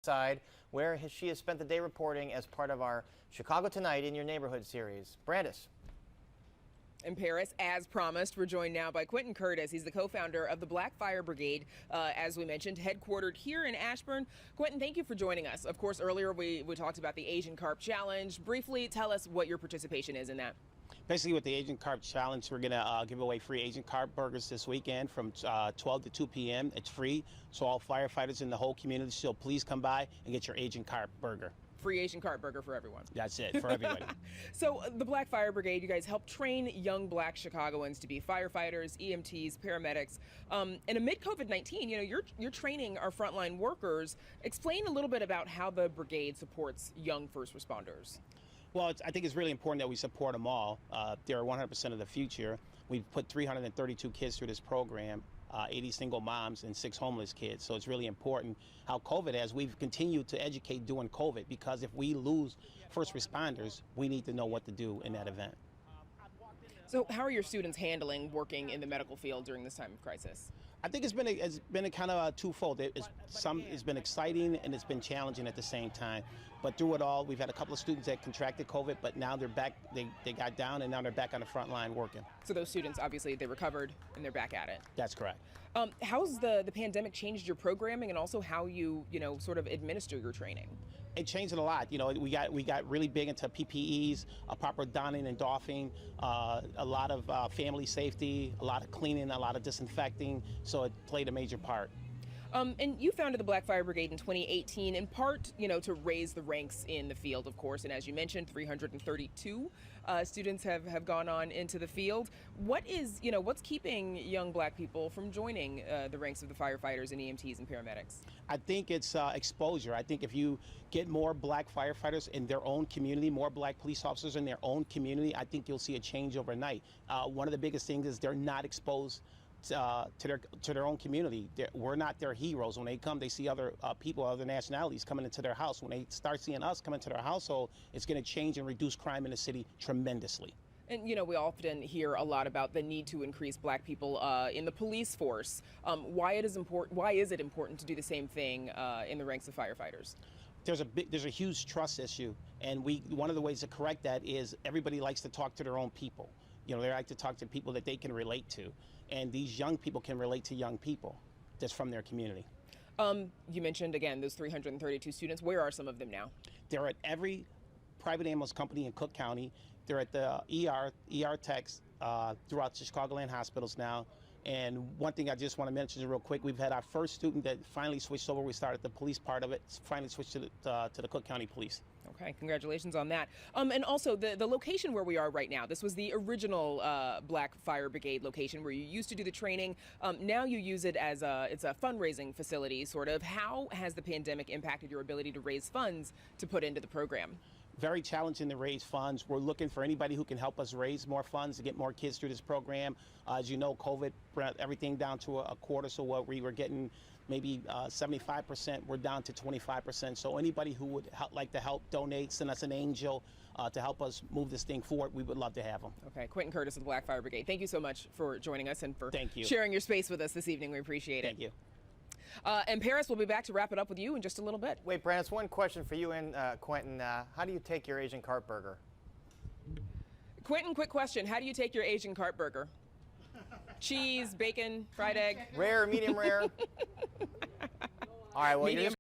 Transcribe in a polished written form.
side, where she has spent the day reporting as part of our Chicago Tonight in Your Neighborhood series. Brandis. In Paris, as promised, we're joined now by Quentin Curtis. He's the co-founder of the Black Fire Brigade, as we mentioned, headquartered here in Ashburn. Quentin, thank you for joining us. Of course, earlier we talked about the Asian Carp Challenge. Briefly, tell us what your participation is in that. Basically, with the Asian Carp Challenge, we're going to give away free Asian Carp burgers this weekend from 12 to 2 p.m. It's free, so all firefighters in the whole community, so please come by and get your Asian Carp burger. Free Asian Carp burger for everyone. That's it, for everybody. So the Black Fire Brigade, you guys help train young Black Chicagoans to be firefighters, EMTs, paramedics. And amid COVID-19, you're training our frontline workers. Explain a little bit about how the brigade supports young first responders. Well, I think it's really important that we support them all. They're 100% of the future. We've put 332 kids through this program, 80 single moms and 6 homeless kids. So it's really important how COVID has. We've continued to educate during COVID, because if we lose first responders, we need to know what to do in that event. So how are your students handling working in the medical field during this time of crisis? I think it's been a kind of twofold. It's been exciting and it's been challenging at the same time. But through it all, we've had a couple of students that contracted COVID, but now they're back. They got down and now they're back on the front line working. So those students, obviously, they recovered and they're back at it. That's correct. How's the pandemic changed your programming and also how you sort of administer your training? It changed it a lot. We got really big into PPEs, proper donning and doffing, a lot of family safety, a lot of cleaning, a lot of disinfecting. So it played a major part. And you founded the Black Fire Brigade in 2018, in part, to raise the ranks in the field, of course. And as you mentioned, 332 students have gone on into the field. What's keeping young Black people from joining the ranks of the firefighters and EMTs and paramedics? I think it's exposure. I think if you get more Black firefighters in their own community, more Black police officers in their own community, I think you'll see a change overnight. One of the biggest things is they're not exposed to their own community. We're not their heroes. When they come, they see other people, other nationalities coming into their house. When they start seeing us come into their household, it's going to change and reduce crime in the city tremendously. And we often hear a lot about the need to increase Black people in the police force. Why is it important to do the same thing in the ranks of firefighters? There's a huge trust issue, and one of the ways to correct that is everybody likes to talk to their own people. They like to talk to people that they can relate to. And these young people can relate to young people that's from their community. You mentioned, again, those 332 students. Where are some of them now? They're at every private ambulance company in Cook County. They're at the ER techs throughout the Chicagoland hospitals now. And one thing I just want to mention real quick, we've had our first student that finally switched over. We started the police part of it, finally switched to the Cook County Police. Okay, congratulations on that. And also the location where we are right now, this was the original Black Fire Brigade location where you used to do the training. Now you use it as it's a fundraising facility, sort of. How has the pandemic impacted your ability to raise funds to put into the program? Very challenging to raise funds. We're looking for anybody who can help us raise more funds to get more kids through this program. As you know, COVID brought everything down to a quarter, so what we were getting maybe 75%, we're down to 25%. So anybody who would like to help donate, send us an angel to help us move this thing forward, we would love to have them. Okay, Quentin Curtis of the Black Fire Brigade, thank you so much for joining us and for Thank you. Sharing your space with us this evening. We appreciate it. Thank you. And Paris, we'll be back to wrap it up with you in just a little bit. Wait, Brandis, one question for you and Quentin. How do you take your Asian Carp burger? Quentin, quick question. How do you take your Asian Carp burger? Cheese, bacon, fried egg? Rare, medium rare? All right, well, medium.